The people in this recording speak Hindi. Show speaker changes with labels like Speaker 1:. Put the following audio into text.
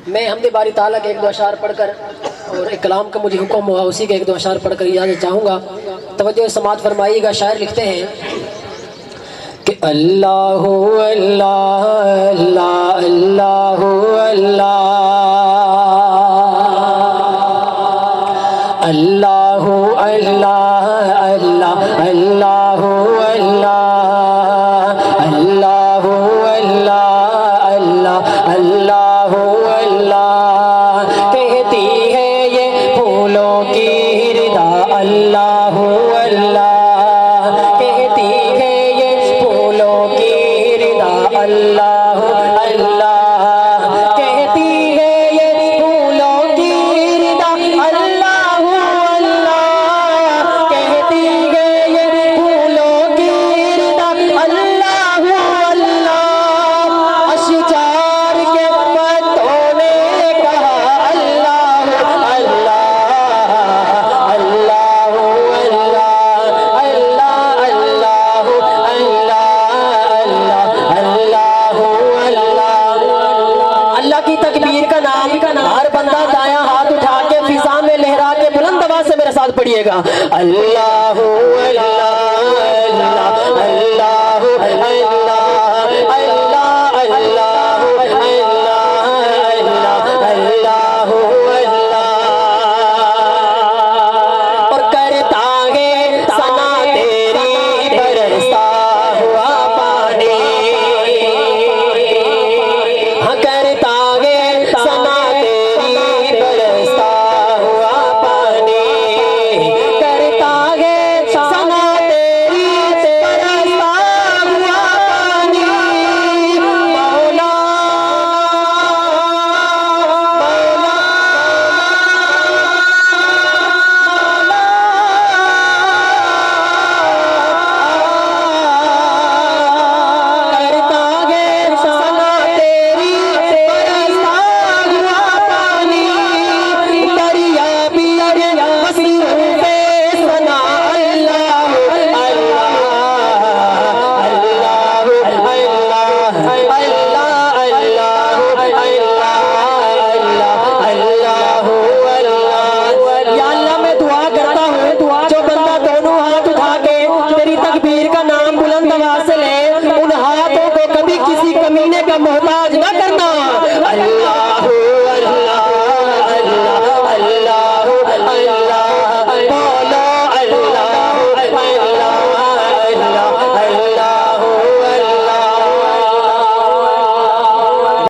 Speaker 1: मैं हमदे बारी ताला के एक दो अशार पढ़कर और एक कलाम का मुझे हुक्म हुआ, उसी के एक दो अशार पढ़कर इजाज़त चाहूँगा। तवज्जो समात फरमाइएगा। शायर लिखते हैं कि अल्लाह अल्लाह अल्लाह अल्लाह अल्लाह अल्लाह अल्लाह अल्लाह अल्लाह अल्लाह अल्लाह अल्लाह अल्लाह अल्लाह कहती है ये फूलों की रिदा। अल्लाह अल्लाह कहती है ये फूलों की रिदा। अल्लाह अल्लाह कहती है ये फूलों की रिदा। अल्लाह अल्लाह कहती है ये फूलों की रिदा। अल्लाह अल्लाह अशजार के पत्तों ने कहा। अल्लाह अल्लाह अल्लाह अल्लाह अल्लाह अल्लाह अल्लाह अल्लाह की तकबीर का नाम हर बंदा दायां हाथ उठा के फिजा में लहरा के बुलंद आवाज से मेरे साथ पढ़िएगा। अल्लाह अल्लाह अल्लाह